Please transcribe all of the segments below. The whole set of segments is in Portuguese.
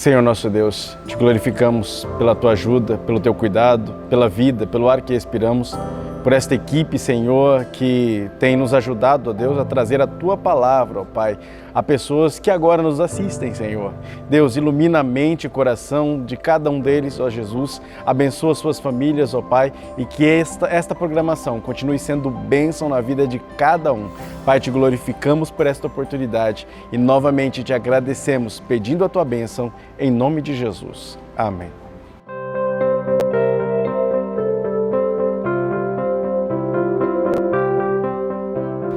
Senhor nosso Deus, te glorificamos pela tua ajuda, pelo teu cuidado, pela vida, pelo ar que respiramos, por esta equipe, Senhor, que tem nos ajudado, ó Deus, a trazer a tua palavra, ó Pai, a pessoas que agora nos assistem, Senhor. Deus, ilumina a mente e coração de cada um deles, ó Jesus, abençoa suas famílias, ó Pai, e que esta programação continue sendo bênção na vida de cada um. Pai, te glorificamos por esta oportunidade e novamente te agradecemos, pedindo a tua bênção, em nome de Jesus. Amém.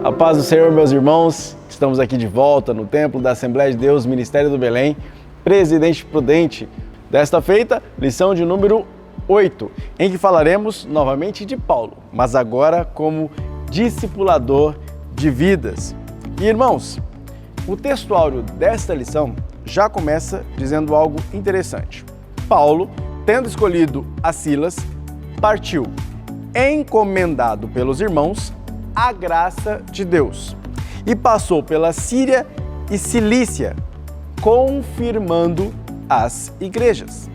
A paz do Senhor, meus irmãos, estamos aqui de volta no Templo da Assembleia de Deus, Ministério do Belém, Presidente Prudente. Desta feita, lição de número 8, em que falaremos novamente de Paulo, mas agora como discipulador de vidas. E irmãos, o texto áureo desta lição já começa dizendo algo interessante. Paulo, tendo escolhido a Silas, partiu, encomendado pelos irmãos, a graça de Deus, e passou pela Síria e Cilícia, confirmando as igrejas.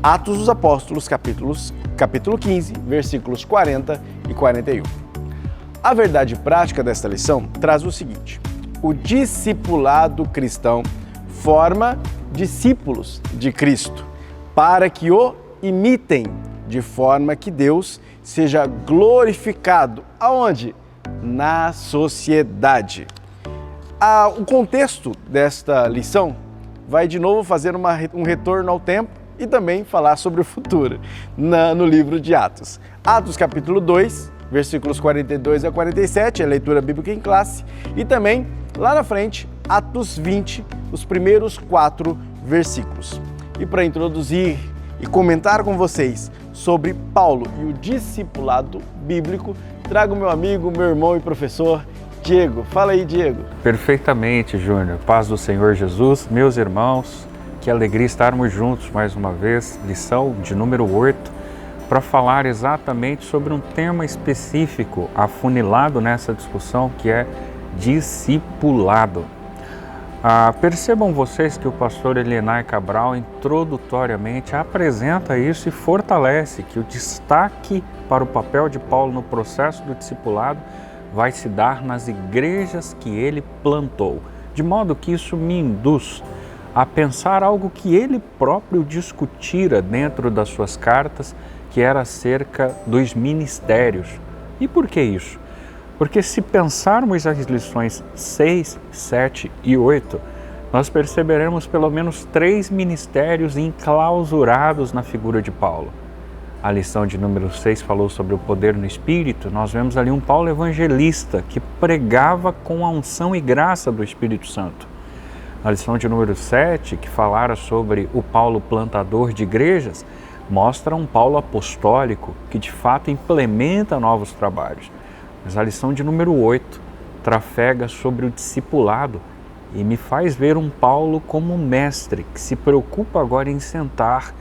Atos dos Apóstolos, capítulo 15, versículos 40 e 41. A verdade prática desta lição traz o seguinte: o discipulado cristão forma discípulos de Cristo, para que o imitem, de forma que Deus seja glorificado. Aonde? Na sociedade. O contexto desta lição vai de novo fazer um retorno ao tempo e também falar sobre o futuro no livro de Atos. Atos capítulo 2, versículos 42 a 47, a leitura bíblica em classe, e também lá na frente, Atos 20, os primeiros 4 versículos. E para introduzir e comentar com vocês sobre Paulo e o discipulado bíblico, trago meu amigo, meu irmão e professor, Diego. Fala aí, Diego. Perfeitamente, Júnior. Paz do Senhor Jesus, meus irmãos, que alegria estarmos juntos mais uma vez, lição de número 8, para falar exatamente sobre um tema específico afunilado nessa discussão, que é discipulado. Percebam vocês que o pastor Elienay Cabral introdutoriamente apresenta isso e fortalece que o destaque para o papel de Paulo no processo do discipulado vai se dar nas igrejas que ele plantou, de modo que isso me induz a pensar algo que ele próprio discutira dentro das suas cartas, que era acerca dos ministérios. E por que isso? Porque se pensarmos as lições 6, 7 e 8, nós perceberemos pelo menos 3 ministérios enclausurados na figura de Paulo. A lição de número 6 falou sobre o poder no Espírito. Nós vemos ali um Paulo evangelista que pregava com a unção e graça do Espírito Santo. A lição de número 7, que falara sobre o Paulo plantador de igrejas, mostra um Paulo apostólico que de fato implementa novos trabalhos. Mas a lição de número 8 trafega sobre o discipulado e me faz ver um Paulo como mestre que se preocupa agora em sentar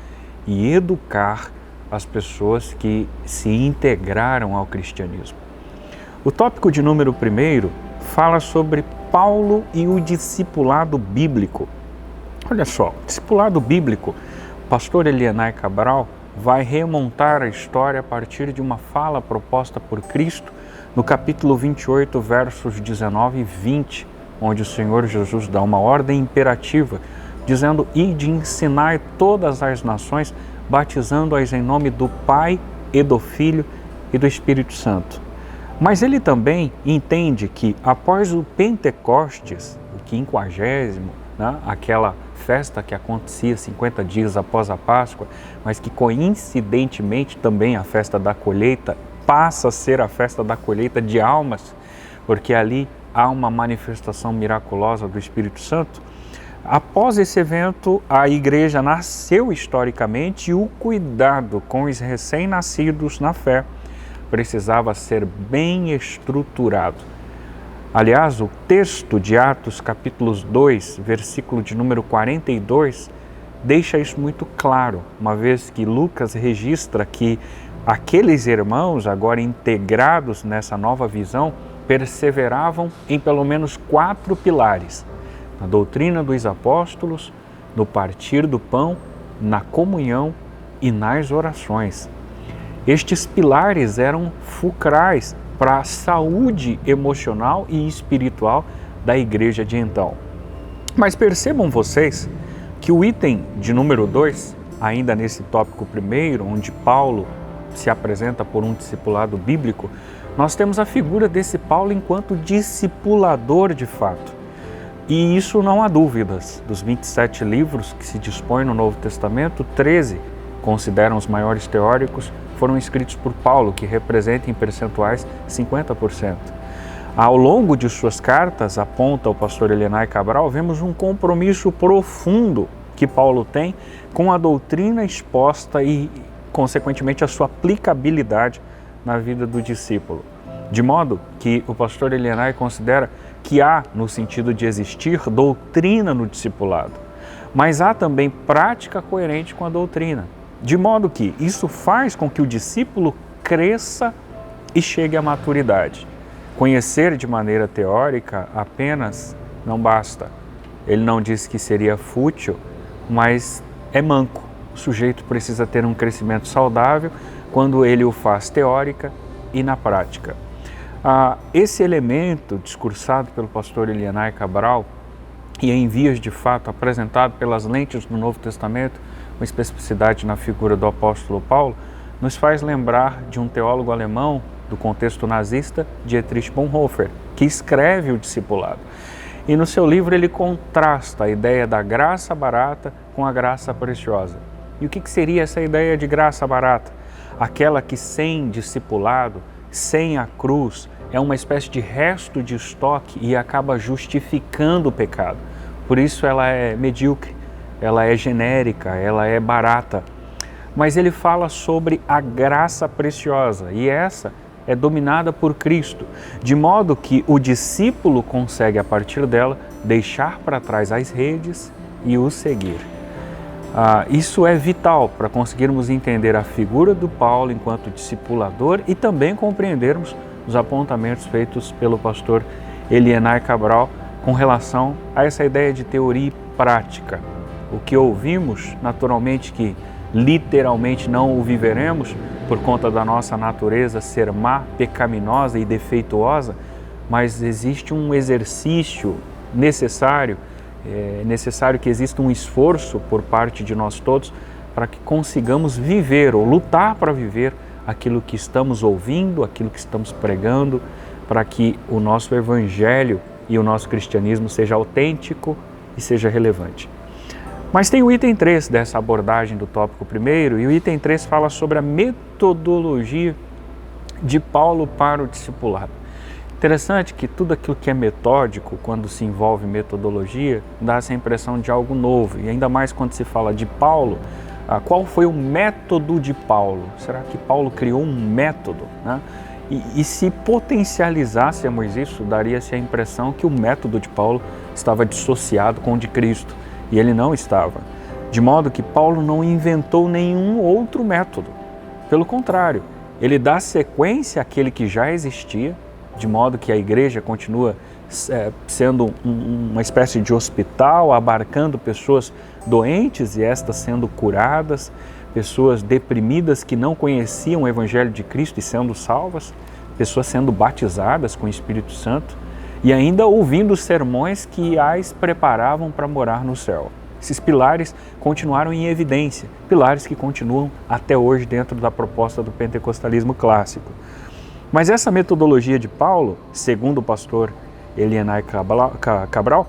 e educar as pessoas que se integraram ao cristianismo. O tópico de número 1 fala sobre Paulo e o discipulado bíblico. Olha só, discipulado bíblico, o pastor Elienay Cabral vai remontar a história a partir de uma fala proposta por Cristo no capítulo 28, versos 19 e 20, onde o Senhor Jesus dá uma ordem imperativa, dizendo: ide ensinai todas as nações, batizando-as em nome do Pai e do Filho e do Espírito Santo. Mas ele também entende que após o Pentecostes, o 50º, aquela festa que acontecia 50 dias após a Páscoa, mas que coincidentemente também a festa da colheita passa a ser a festa da colheita de almas, porque ali há uma manifestação miraculosa do Espírito Santo. Após esse evento, a igreja nasceu historicamente e o cuidado com os recém-nascidos na fé precisava ser bem estruturado. Aliás, o texto de Atos, capítulos 2, versículo de número 42, deixa isso muito claro, uma vez que Lucas registra que aqueles irmãos, agora integrados nessa nova visão, perseveravam em pelo menos 4 pilares: na doutrina dos apóstolos, no partir do pão, na comunhão e nas orações. Estes pilares eram fulcrais para a saúde emocional e espiritual da igreja de então. Mas percebam vocês que o item de número 2, ainda nesse tópico primeiro, onde Paulo se apresenta por um discipulado bíblico, nós temos a figura desse Paulo enquanto discipulador de fato. E isso não há dúvidas. Dos 27 livros que se dispõem no Novo Testamento, 13 consideram os maiores teóricos, foram escritos por Paulo, que representa em percentuais 50%. Ao longo de suas cartas, aponta o pastor Elienay Cabral, vemos um compromisso profundo que Paulo tem com a doutrina exposta e, consequentemente, a sua aplicabilidade na vida do discípulo. De modo que o pastor Elienay considera que há, no sentido de existir, doutrina no discipulado, mas há também prática coerente com a doutrina. De modo que isso faz com que o discípulo cresça e chegue à maturidade. Conhecer de maneira teórica apenas não basta. Ele não disse que seria fútil, mas é manco. O sujeito precisa ter um crescimento saudável quando ele o faz teórica e na prática. Esse elemento discursado pelo pastor Elienay Cabral e em vias de fato apresentado pelas lentes do Novo Testamento, uma especificidade na figura do apóstolo Paulo, nos faz lembrar de um teólogo alemão do contexto nazista, Dietrich Bonhoeffer, que escreve o discipulado. E no seu livro ele contrasta a ideia da graça barata com a graça preciosa. E o que seria essa ideia de graça barata? Aquela que sem discipulado, sem a cruz, é uma espécie de resto de estoque e acaba justificando o pecado. Por isso ela é medíocre, ela é genérica, ela é barata. Mas ele fala sobre a graça preciosa e essa é dominada por Cristo, de modo que o discípulo consegue, a partir dela, deixar para trás as redes e o seguir. Isso é vital para conseguirmos entender a figura do Paulo enquanto discipulador e também compreendermos os apontamentos feitos pelo pastor Elienay Cabral com relação a essa ideia de teoria e prática. O que ouvimos, naturalmente que literalmente não o viveremos por conta da nossa natureza ser má, pecaminosa e defeituosa, mas existe um exercício necessário, é necessário que exista um esforço por parte de nós todos para que consigamos viver ou lutar para viver aquilo que estamos ouvindo, aquilo que estamos pregando, para que o nosso evangelho e o nosso cristianismo seja autêntico e seja relevante. Mas tem o item 3 dessa abordagem do tópico primeiro, e o item 3 fala sobre a metodologia de Paulo para o discipulado. Interessante que tudo aquilo que é metódico, quando se envolve metodologia, dá essa impressão de algo novo, e ainda mais quando se fala de Paulo, qual foi o método de Paulo? Será que Paulo criou um método, né? E se potencializássemos isso, daria-se a impressão que o método de Paulo estava dissociado com o de Cristo. E ele não estava. De modo que Paulo não inventou nenhum outro método. Pelo contrário, ele dá sequência àquele que já existia, de modo que a igreja continua sendo uma espécie de hospital, abarcando pessoas doentes e estas sendo curadas, pessoas deprimidas que não conheciam o Evangelho de Cristo e sendo salvas, pessoas sendo batizadas com o Espírito Santo, e ainda ouvindo sermões que as preparavam para morar no céu. Esses pilares continuaram em evidência, pilares que continuam até hoje dentro da proposta do pentecostalismo clássico. Mas essa metodologia de Paulo, segundo o pastor Elienay Cabral,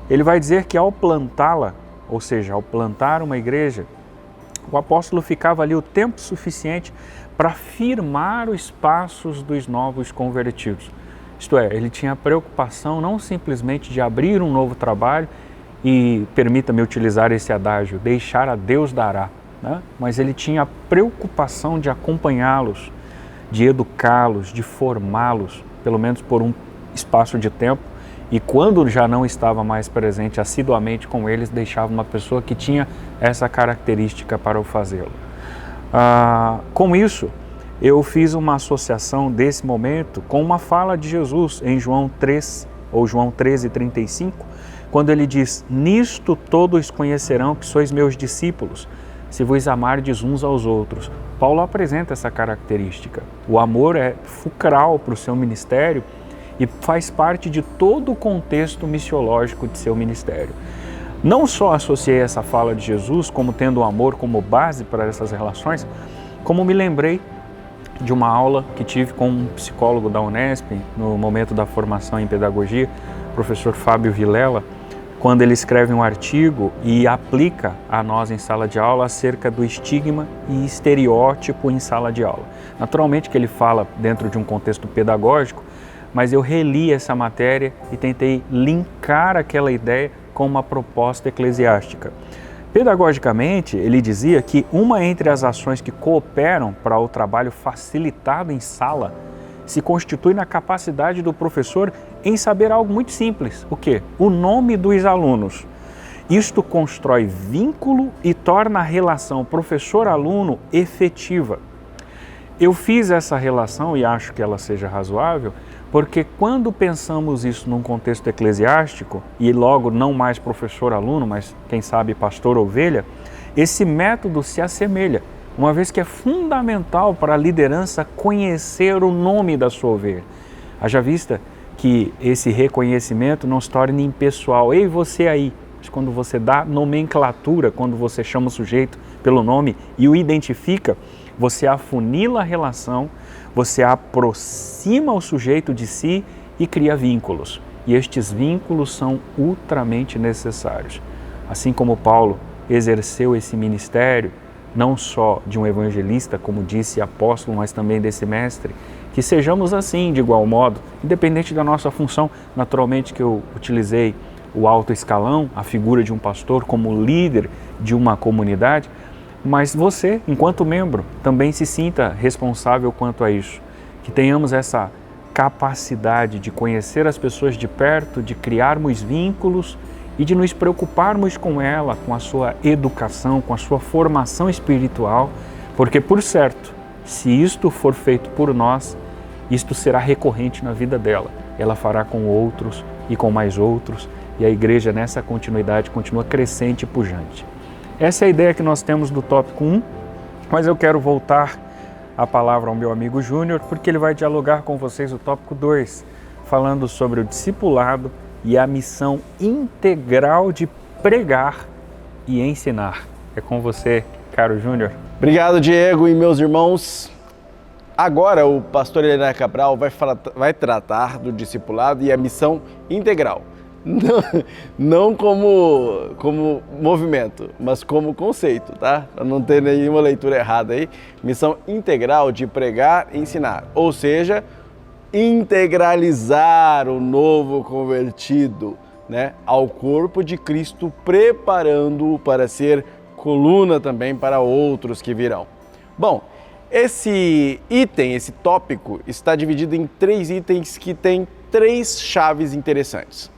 ele vai dizer que ao plantá-la, ou seja, ao plantar uma igreja, o apóstolo ficava ali o tempo suficiente para firmar os passos dos novos convertidos. Isto é, ele tinha a preocupação não simplesmente de abrir um novo trabalho e, permita-me utilizar esse adágio, deixar a Deus dará, né? Mas ele tinha a preocupação de acompanhá-los, de educá-los, de formá-los, pelo menos por um espaço de tempo, e quando já não estava mais presente assiduamente com eles, deixava uma pessoa que tinha essa característica para o fazê-lo. Com isso, eu fiz uma associação desse momento com uma fala de Jesus em João 3, ou João 13:35, quando ele diz: nisto todos conhecerão que sois meus discípulos, se vos amardes uns aos outros. Paulo apresenta essa característica. O amor é fulcral para o seu ministério e faz parte de todo o contexto missiológico de seu ministério. Não só associei essa fala de Jesus como tendo o amor como base para essas relações, como me lembrei de uma aula que tive com um psicólogo da Unesp, no momento da formação em pedagogia, o professor Fábio Vilela, quando ele escreve um artigo e aplica a nós em sala de aula acerca do estigma e estereótipo em sala de aula. Naturalmente que ele fala dentro de um contexto pedagógico, mas eu reli essa matéria e tentei linkar aquela ideia com uma proposta eclesiástica. Pedagogicamente, ele dizia que uma entre as ações que cooperam para o trabalho facilitado em sala se constitui na capacidade do professor em saber algo muito simples. O quê? O nome dos alunos. Isto constrói vínculo e torna a relação professor-aluno efetiva. Eu fiz essa relação e acho que ela seja razoável, porque quando pensamos isso num contexto eclesiástico, e logo não mais professor-aluno, mas quem sabe pastor-ovelha, esse método se assemelha, uma vez que é fundamental para a liderança conhecer o nome da sua ovelha. Haja vista que esse reconhecimento não se torne impessoal. Ei, você aí, mas quando você dá nomenclatura, quando você chama o sujeito pelo nome e o identifica, você afunila a relação, você aproxima o sujeito de si e cria vínculos. E estes vínculos são ultramente necessários. Assim como Paulo exerceu esse ministério, não só de um evangelista, como disse apóstolo, mas também desse mestre, que sejamos assim de igual modo, independente da nossa função. Naturalmente que eu utilizei o alto escalão, a figura de um pastor como líder de uma comunidade, mas você, enquanto membro, também se sinta responsável quanto a isso. Que tenhamos essa capacidade de conhecer as pessoas de perto, de criarmos vínculos e de nos preocuparmos com ela, com a sua educação, com a sua formação espiritual, porque, por certo, se isto for feito por nós, isto será recorrente na vida dela. Ela fará com outros e com mais outros, e a igreja nessa continuidade continua crescente e pujante. Essa é a ideia que nós temos do tópico 1, mas eu quero voltar a palavra ao meu amigo Júnior, porque ele vai dialogar com vocês o tópico 2, falando sobre o discipulado e a missão integral de pregar e ensinar. É com você, caro Júnior. Obrigado, Diego e meus irmãos. Agora o pastor Elinéia Cabral vai tratar do discipulado e a missão integral. Não como movimento, mas como conceito, tá? Para não ter nenhuma leitura errada aí. Missão integral de pregar e ensinar, ou seja, integralizar o novo convertido, né, ao corpo de Cristo, preparando-o para ser coluna também para outros que virão. Bom, esse item, esse tópico, está dividido em 3 itens que têm 3 chaves interessantes.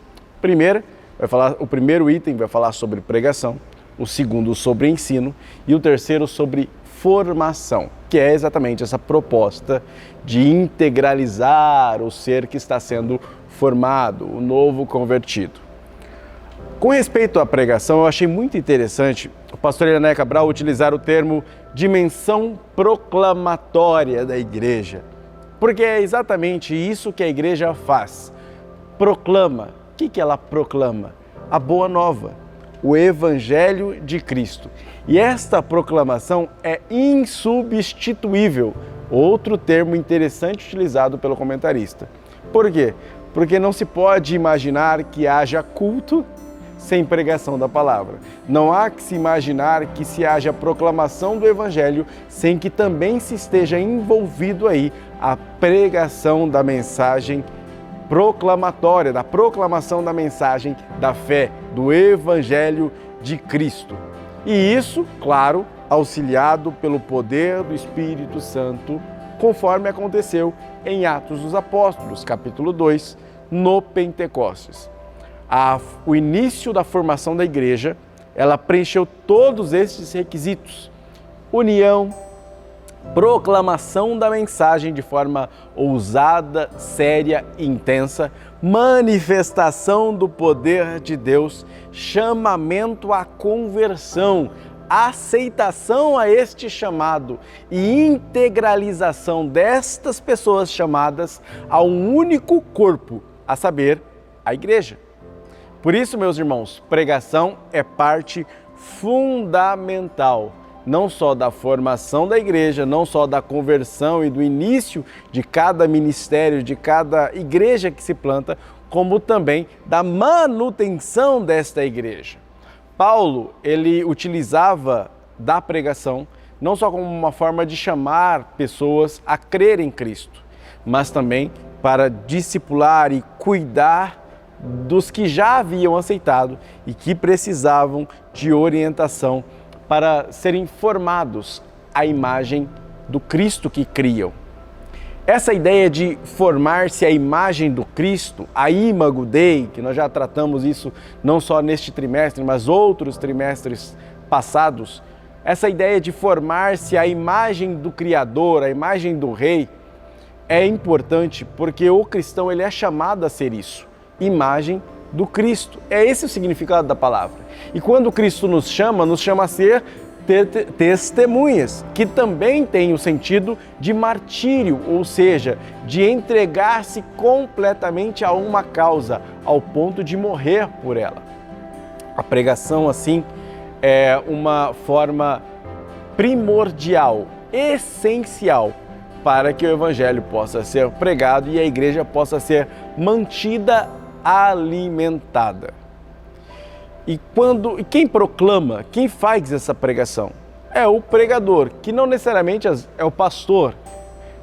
O primeiro item vai falar sobre pregação, o segundo sobre ensino e o terceiro sobre formação, que é exatamente essa proposta de integralizar o ser que está sendo formado, o novo convertido. Com respeito à pregação, eu achei muito interessante o pastor Elinéia Cabral utilizar o termo dimensão proclamatória da igreja, porque é exatamente isso que a igreja faz, proclama. O que ela proclama? A boa nova, o Evangelho de Cristo. E esta proclamação é insubstituível, outro termo interessante utilizado pelo comentarista. Por quê? Porque não se pode imaginar que haja culto sem pregação da palavra. Não há que se imaginar que se haja proclamação do Evangelho sem que também se esteja envolvido aí a pregação da mensagem proclamatória, da proclamação da mensagem da fé, do Evangelho de Cristo. E isso, claro, auxiliado pelo poder do Espírito Santo, conforme aconteceu em Atos dos Apóstolos, capítulo 2, no Pentecostes. O início da formação da igreja, ela preencheu todos esses requisitos: união, proclamação da mensagem de forma ousada, séria e intensa, manifestação do poder de Deus, chamamento à conversão, aceitação a este chamado e integralização destas pessoas chamadas a um único corpo, a saber, a igreja. Por isso, meus irmãos, pregação é parte fundamental, não só da formação da igreja, não só da conversão e do início de cada ministério, de cada igreja que se planta, como também da manutenção desta igreja. Paulo, ele utilizava da pregação não só como uma forma de chamar pessoas a crer em Cristo, mas também para discipular e cuidar dos que já haviam aceitado e que precisavam de orientação para serem formados à imagem do Cristo que criam. Essa ideia de formar-se à imagem do Cristo, a imago Dei, que nós já tratamos isso não só neste trimestre, mas outros trimestres passados, essa ideia de formar-se à imagem do Criador, à imagem do Rei, é importante porque o cristão ele é chamado a ser isso, imagem do Cristo. É esse o significado da palavra. E quando Cristo nos chama a ser testemunhas, que também tem o sentido de martírio, ou seja, de entregar-se completamente a uma causa, ao ponto de morrer por ela. A pregação, assim, é uma forma primordial, essencial, para que o Evangelho possa ser pregado e a igreja possa ser mantida alimentada. E quem proclama, quem faz essa pregação? É o pregador, que não necessariamente é o pastor,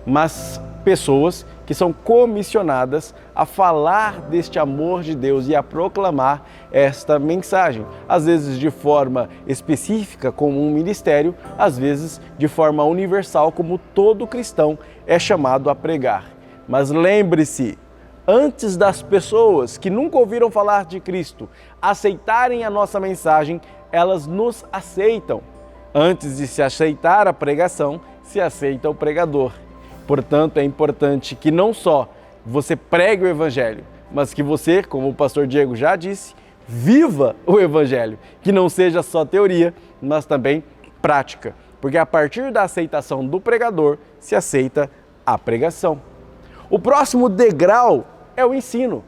mas pessoas que são comissionadas a falar deste amor de Deus e a proclamar esta mensagem. Às vezes de forma específica, como um ministério, às vezes de forma universal, como todo cristão é chamado a pregar. Mas lembre-se, antes das pessoas que nunca ouviram falar de Cristo aceitarem a nossa mensagem, elas nos aceitam. Antes de se aceitar a pregação, se aceita o pregador. Portanto, é importante que não só você pregue o Evangelho, mas que você, como o pastor Diego já disse, viva o Evangelho. Que não seja só teoria, mas também prática. Porque a partir da aceitação do pregador, se aceita a pregação. O próximo degrau é o ensino,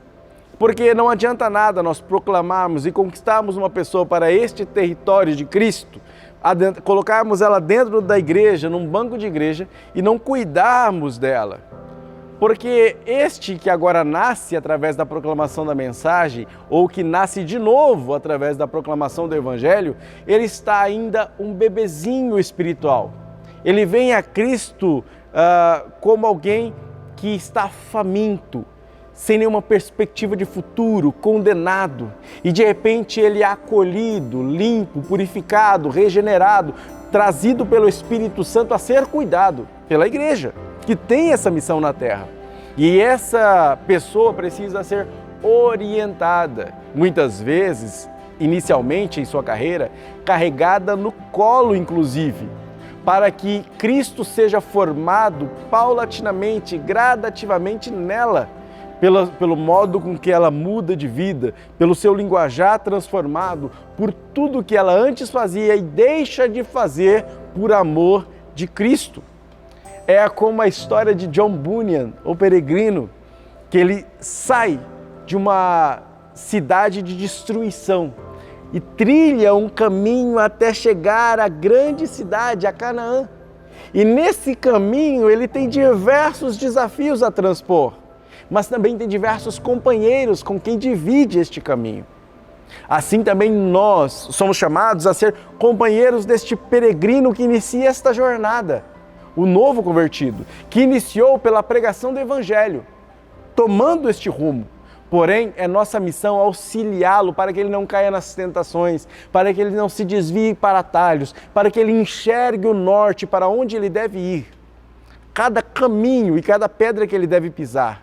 porque não adianta nada nós proclamarmos e conquistarmos uma pessoa para este território de Cristo, colocarmos ela dentro da igreja, num banco de igreja, e não cuidarmos dela. Porque este que agora nasce através da proclamação da mensagem, ou que nasce de novo através da proclamação do Evangelho, ele está ainda um bebezinho espiritual. Ele vem a Cristo como alguém que está faminto, sem nenhuma perspectiva de futuro, condenado, e de repente ele é acolhido, limpo, purificado, regenerado, trazido pelo Espírito Santo a ser cuidado pela igreja, que tem essa missão na terra. E essa pessoa precisa ser orientada, muitas vezes, inicialmente em sua carreira, carregada no colo inclusive, para que Cristo seja formado paulatinamente, gradativamente nela, pelo modo com que ela muda de vida, pelo seu linguajar transformado, por tudo que ela antes fazia e deixa de fazer por amor de Cristo. É como a história de John Bunyan, o peregrino, que ele sai de uma cidade de destruição e trilha um caminho até chegar à grande cidade, a Canaã. E nesse caminho ele tem diversos desafios a transpor, mas também tem diversos companheiros com quem divide este caminho. Assim também nós somos chamados a ser companheiros deste peregrino que inicia esta jornada, o novo convertido, que iniciou pela pregação do Evangelho, tomando este rumo. Porém, é nossa missão auxiliá-lo para que ele não caia nas tentações, para que ele não se desvie para atalhos, para que ele enxergue o norte, para onde ele deve ir, cada caminho e cada pedra que ele deve pisar.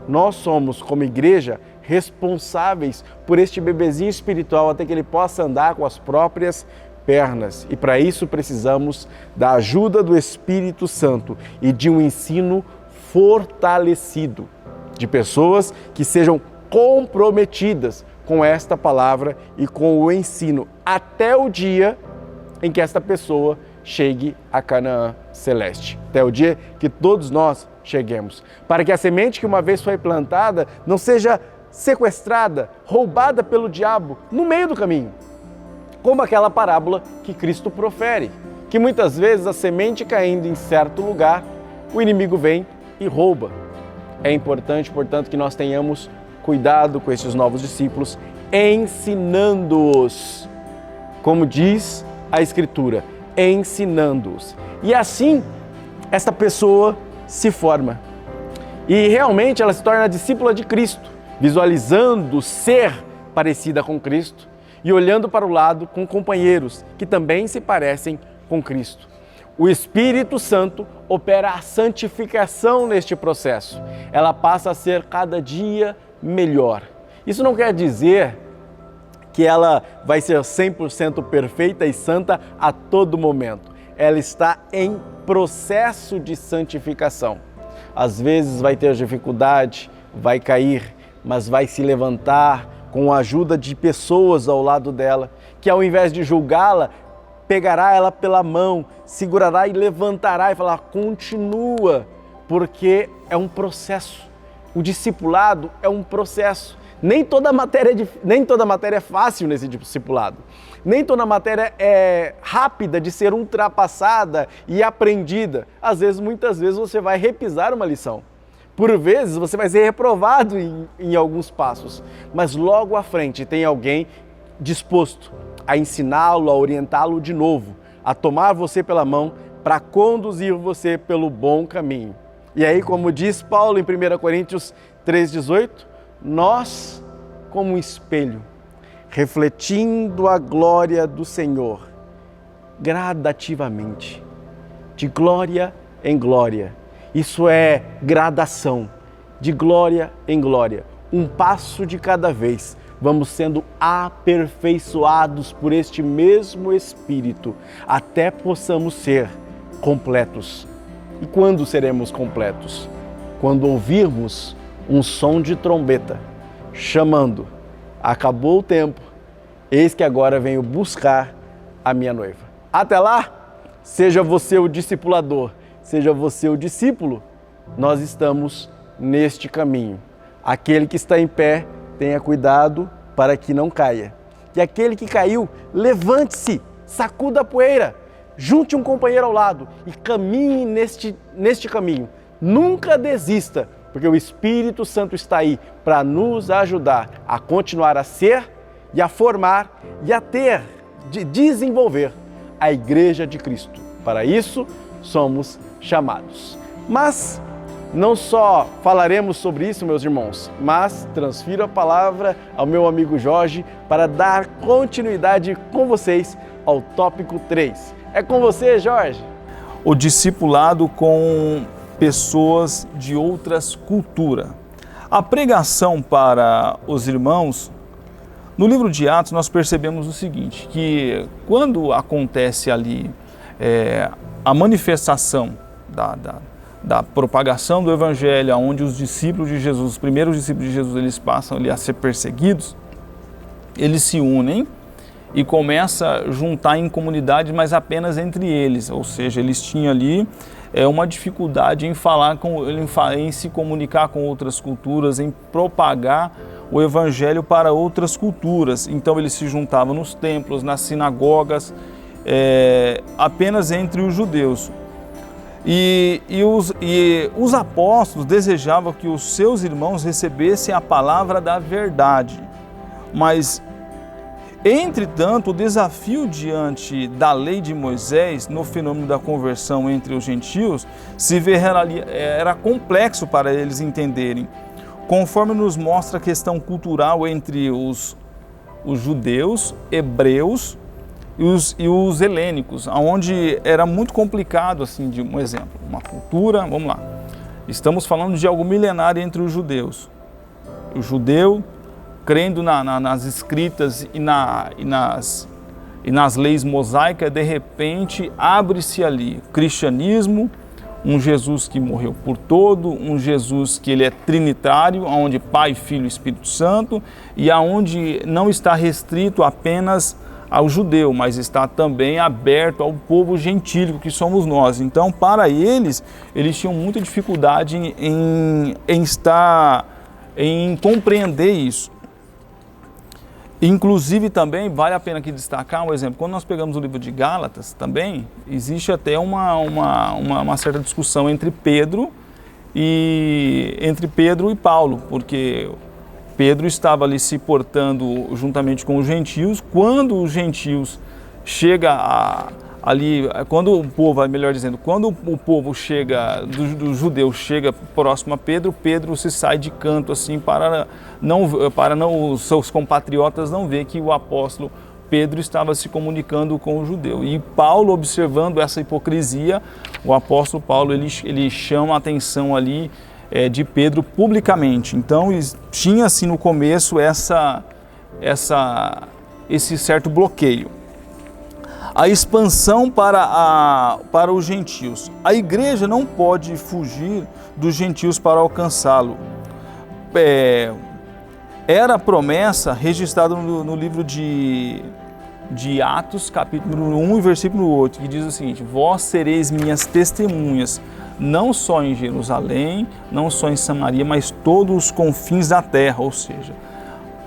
Nós somos, como igreja, responsáveis por este bebezinho espiritual até que ele possa andar com as próprias pernas e para isso precisamos da ajuda do Espírito Santo e de um ensino fortalecido, de pessoas que sejam comprometidas com esta palavra e com o ensino até o dia em que esta pessoa chegue a Canaã celeste, até o dia que todos nós cheguemos, para que a semente que uma vez foi plantada não seja sequestrada, roubada pelo diabo no meio do caminho, como aquela parábola que Cristo profere, que muitas vezes a semente caindo em certo lugar, o inimigo vem e rouba. É importante, portanto, que nós tenhamos cuidado com esses novos discípulos, ensinando-os, como diz a Escritura, ensinando-os. E assim, esta pessoa se forma. E realmente ela se torna discípula de Cristo, visualizando ser parecida com Cristo e olhando para o lado com companheiros que também se parecem com Cristo. O Espírito Santo opera a santificação neste processo. Ela passa a ser cada dia melhor. Isso não quer dizer que ela vai ser 100% perfeita e santa a todo momento. Ela está em processo de santificação. Às vezes vai ter dificuldade, vai cair, mas vai se levantar com a ajuda de pessoas ao lado dela, que ao invés de julgá-la, pegará ela pela mão, segurará e levantará e falar, continua, porque é um processo. O discipulado é um processo. Nem toda matéria é fácil nesse discipulado. Nem toda matéria é rápida de ser ultrapassada e aprendida. Às vezes, muitas vezes, você vai repisar uma lição. Por vezes, você vai ser reprovado em alguns passos. Mas logo à frente tem alguém disposto a ensiná-lo, a orientá-lo de novo, a tomar você pela mão para conduzir você pelo bom caminho. E aí, como diz Paulo em 1 Coríntios 3,18, nós, como um espelho, refletindo a glória do Senhor, gradativamente, de glória em glória. Isso é gradação, de glória em glória, um passo de cada vez. Vamos sendo aperfeiçoados por este mesmo Espírito, até possamos ser completos. E quando seremos completos? Quando ouvirmos um som de trombeta, chamando, acabou o tempo, eis que agora venho buscar a minha noiva. Até lá, seja você o discipulador, seja você o discípulo, nós estamos neste caminho. Aquele que está em pé, tenha cuidado para que não caia. E aquele que caiu, levante-se, sacuda a poeira, junte um companheiro ao lado e caminhe neste caminho. Nunca desista, porque o Espírito Santo está aí para nos ajudar a continuar a ser e a formar e a ter, de desenvolver a Igreja de Cristo. Para isso, somos chamados. Mas não só falaremos sobre isso, meus irmãos, mas transfiro a palavra ao meu amigo Jorge para dar continuidade com vocês ao tópico 3. É com você, Jorge. O discipulado com pessoas de outras culturas. A pregação para os irmãos, no livro de Atos nós percebemos o seguinte, que quando acontece ali a manifestação da propagação do Evangelho, onde os discípulos de Jesus, os primeiros discípulos de Jesus, eles passam ali a ser perseguidos, eles se unem e começam a juntar em comunidade, mas apenas entre eles, ou seja, eles tinham ali uma dificuldade em em se comunicar com outras culturas, em propagar o Evangelho para outras culturas. Então eles se juntavam nos templos, nas sinagogas, apenas entre os judeus. E os apóstolos desejavam que os seus irmãos recebessem a palavra da verdade. Mas, entretanto, o desafio diante da lei de Moisés, no fenômeno da conversão entre os gentios, era complexo para eles entenderem. Conforme nos mostra a questão cultural entre os judeus, hebreus e os helênicos, onde era muito complicado, assim, de um exemplo, uma cultura, vamos lá, estamos falando de algo milenário entre os judeus. O judeu, crendo nas escritas e e nas leis mosaicas, de repente abre-se ali o cristianismo, um Jesus que morreu por todo, um Jesus que ele é trinitário, onde Pai, Filho e Espírito Santo, e aonde não está restrito apenas ao judeu, mas está também aberto ao povo gentílico que somos nós. Então, para eles tinham muita dificuldade em compreender isso. Inclusive também vale a pena aqui destacar um exemplo, quando nós pegamos o livro de Gálatas também, existe até uma certa discussão entre Pedro e Paulo, porque Pedro estava ali se portando juntamente com os gentios. Quando os gentios quando o povo, melhor dizendo, quando o povo chega, do judeu chega próximo a Pedro, Pedro se sai de canto assim para os seus compatriotas não ver que o apóstolo Pedro estava se comunicando com o judeu. E Paulo, observando essa hipocrisia, o apóstolo Paulo ele chama a atenção ali de Pedro publicamente. Então tinha assim no começo esse certo bloqueio. A expansão para os gentios. A igreja não pode fugir dos gentios para alcançá-lo. Era a promessa registrada no livro de Atos, capítulo 1 e versículo 8, que diz o seguinte: vós sereis minhas testemunhas, não só em Jerusalém, não só em Samaria, mas todos os confins da terra. Ou seja,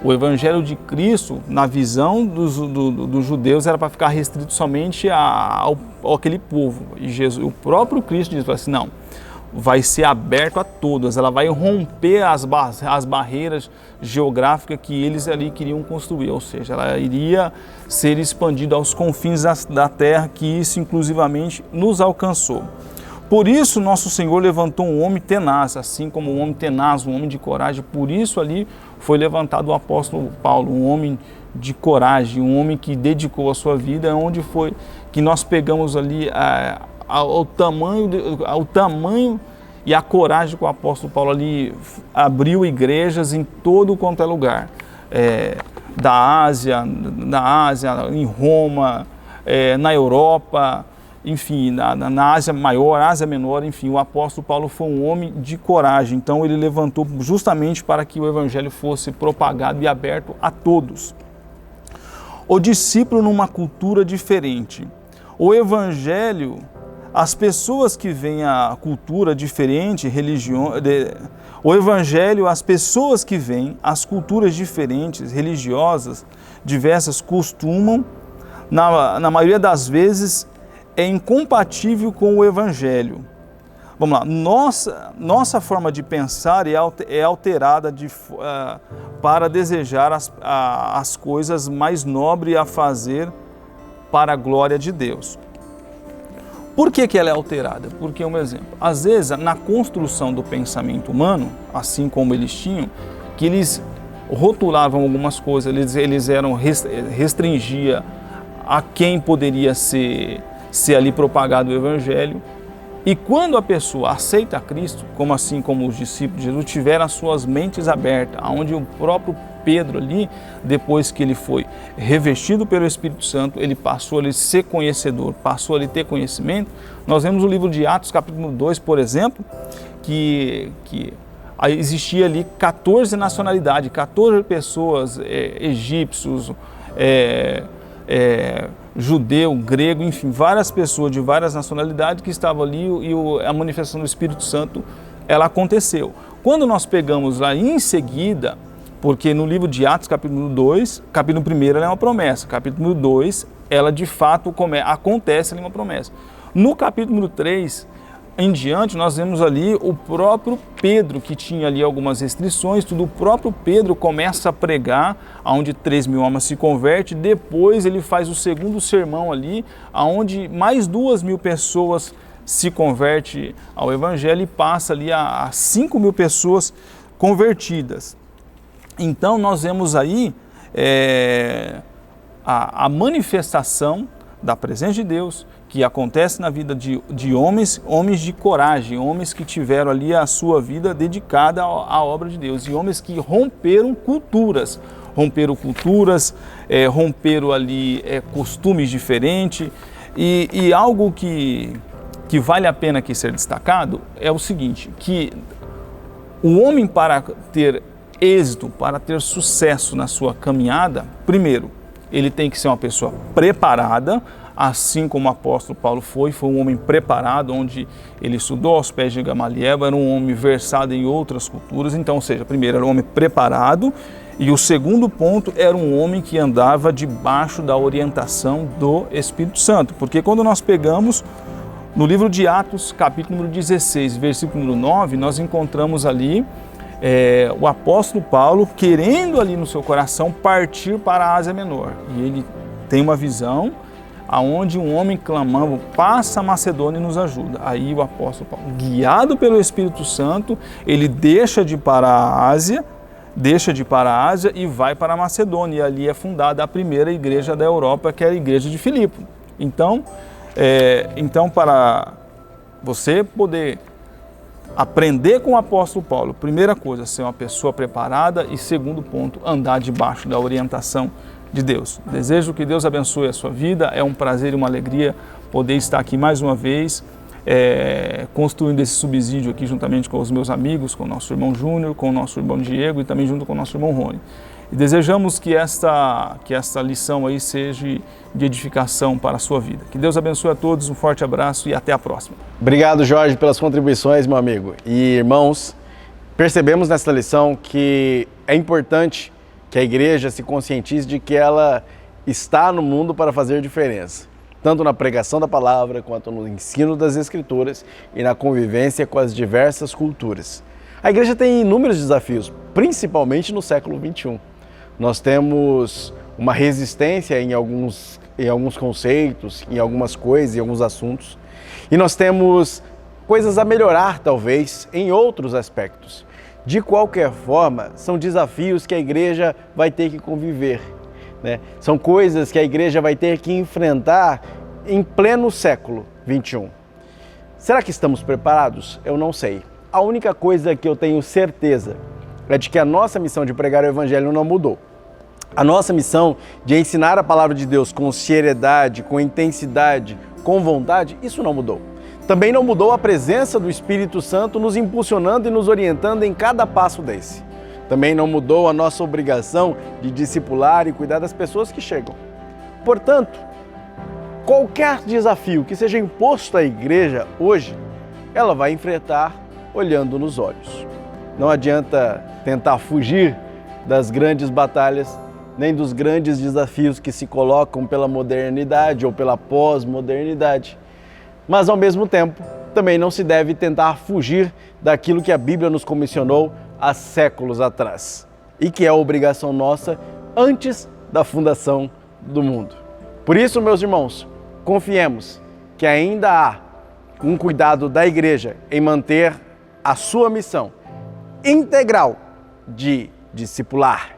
o Evangelho de Cristo, na visão dos judeus, era para ficar restrito somente àquele povo. E o próprio Cristo diz assim, não, vai ser aberto a todas, ela vai romper as barreiras geográficas que eles ali queriam construir, ou seja, ela iria ser expandida aos confins da terra, que isso inclusivamente nos alcançou. Por isso nosso Senhor levantou um homem tenaz, assim como um homem tenaz, um homem de coragem. Por isso ali foi levantado o apóstolo Paulo, um homem de coragem, um homem que dedicou a sua vida, onde foi que nós pegamos ali ao tamanho e a coragem que o apóstolo Paulo ali abriu igrejas em todo quanto é lugar, na Ásia, em Roma, na Europa, enfim, na Ásia Maior, Ásia Menor, enfim, o apóstolo Paulo foi um homem de coragem. Então ele levantou justamente para que o evangelho fosse propagado e aberto a todos. O discípulo numa cultura diferente. O evangelho, as pessoas que vêm a cultura diferente, o evangelho, as pessoas que vêm, as culturas diferentes, religiosas, diversas, costumam, na maioria das vezes, é incompatível com o evangelho. Vamos lá, nossa forma de pensar é alterada para desejar as coisas mais nobres a fazer para a glória de Deus. Por que ela é alterada? Porque, um exemplo, às vezes na construção do pensamento humano, assim como eles tinham, que eles rotulavam algumas coisas, eles restringia a quem poderia ser ali propagado o evangelho. E quando a pessoa aceita Cristo, assim como os discípulos de Jesus, tiveram as suas mentes abertas, onde o próprio Pedro ali, depois que ele foi revestido pelo Espírito Santo, ele passou a ser conhecedor, passou a ter conhecimento. Nós vemos o livro de Atos, capítulo 2, por exemplo, que existia ali 14 nacionalidades, 14 pessoas, egípcios, judeu, grego, enfim, várias pessoas de várias nacionalidades que estavam ali e a manifestação do Espírito Santo, ela aconteceu. Quando nós pegamos lá em seguida, porque no livro de Atos, capítulo 2, capítulo 1 ela é uma promessa, capítulo 2, ela de fato acontece ali uma promessa. No capítulo 3 em diante, nós vemos ali o próprio Pedro, que tinha ali algumas restrições, o próprio Pedro começa a pregar, onde 3.000 almas se convertem, depois ele faz o segundo sermão ali, onde mais 2.000 pessoas se convertem ao evangelho e passa ali a 5.000 pessoas convertidas. Então nós vemos aí a manifestação da presença de Deus, que acontece na vida de homens de coragem, homens que tiveram ali a sua vida dedicada à obra de Deus, e homens que romperam culturas ali costumes diferentes, e algo que vale a pena aqui ser destacado é o seguinte, que o homem, para ter êxito, para ter sucesso na sua caminhada, primeiro, ele tem que ser uma pessoa preparada, assim como o apóstolo Paulo foi um homem preparado, onde ele estudou aos pés de Gamaliel, era um homem versado em outras culturas. Então, ou seja, primeiro era um homem preparado, e o segundo ponto era um homem que andava debaixo da orientação do Espírito Santo, porque quando nós pegamos no livro de Atos, capítulo número 16, versículo número 9, nós encontramos ali o apóstolo Paulo querendo ali no seu coração partir para a Ásia Menor. E ele tem uma visão aonde um homem clamando, passa a Macedônia e nos ajuda. Aí o apóstolo Paulo, guiado pelo Espírito Santo, ele deixa de ir para a Ásia e vai para a Macedônia. E ali é fundada a primeira igreja da Europa, que é a igreja de Filipe. Então, para você poder aprender com o apóstolo Paulo, primeira coisa, ser uma pessoa preparada, e segundo ponto, andar debaixo da orientação de Deus. Desejo que Deus abençoe a sua vida, é um prazer e uma alegria poder estar aqui mais uma vez, construindo esse subsídio aqui juntamente com os meus amigos, com o nosso irmão Júnior, com o nosso irmão Diego e também junto com o nosso irmão Rony. E desejamos que esta lição aí seja de edificação para a sua vida. Que Deus abençoe a todos, um forte abraço e até a próxima. Obrigado, Jorge, pelas contribuições, meu amigo. E irmãos, percebemos nesta lição que é importante que a igreja se conscientize de que ela está no mundo para fazer diferença, tanto na pregação da palavra, quanto no ensino das Escrituras e na convivência com as diversas culturas. A igreja tem inúmeros desafios, principalmente no século XXI. Nós temos uma resistência em alguns conceitos, em algumas coisas, em alguns assuntos. E nós temos coisas a melhorar, talvez, em outros aspectos. De qualquer forma, são desafios que a igreja vai ter que conviver, né? São coisas que a igreja vai ter que enfrentar em pleno século XXI. Será que estamos preparados? Eu não sei. A única coisa que eu tenho certeza é de que a nossa missão de pregar o Evangelho não mudou. A nossa missão de ensinar a palavra de Deus com seriedade, com intensidade, com vontade, isso não mudou. Também não mudou a presença do Espírito Santo nos impulsionando e nos orientando em cada passo desse. Também não mudou a nossa obrigação de discipular e cuidar das pessoas que chegam. Portanto, qualquer desafio que seja imposto à igreja hoje, ela vai enfrentar olhando nos olhos. Não adianta tentar fugir das grandes batalhas, nem dos grandes desafios que se colocam pela modernidade ou pela pós-modernidade. Mas, ao mesmo tempo, também não se deve tentar fugir daquilo que a Bíblia nos comissionou há séculos atrás e que é a obrigação nossa antes da fundação do mundo. Por isso, meus irmãos, confiemos que ainda há um cuidado da igreja em manter a sua missão integral de discipular,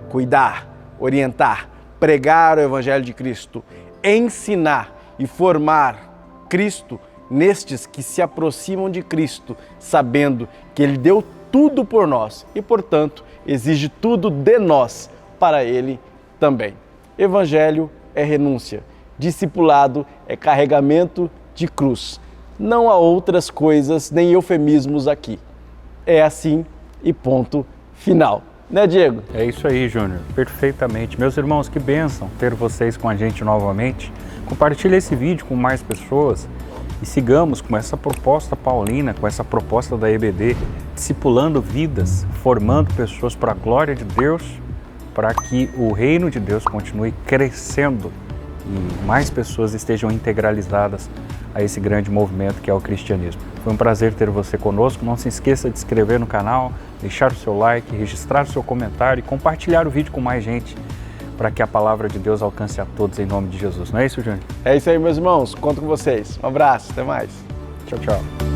cuidar, orientar, pregar o Evangelho de Cristo, ensinar e formar Cristo nestes que se aproximam de Cristo, sabendo que Ele deu tudo por nós e, portanto, exige tudo de nós para Ele também. Evangelho é renúncia, discipulado é carregamento de cruz. Não há outras coisas nem eufemismos aqui. É assim e ponto final. Né, Diego? É isso aí, Júnior. Perfeitamente. Meus irmãos, que bênção ter vocês com a gente novamente. Compartilhe esse vídeo com mais pessoas e sigamos com essa proposta paulina, com essa proposta da EBD, discipulando vidas, formando pessoas para a glória de Deus, para que o reino de Deus continue crescendo e mais pessoas estejam integralizadas a esse grande movimento que é o cristianismo. Foi um prazer ter você conosco. Não se esqueça de se inscrever no canal, deixar o seu like, registrar o seu comentário e compartilhar o vídeo com mais gente para que a palavra de Deus alcance a todos em nome de Jesus. Não é isso, Júnior? É isso aí, meus irmãos. Conto com vocês. Um abraço. Até mais. Tchau, tchau.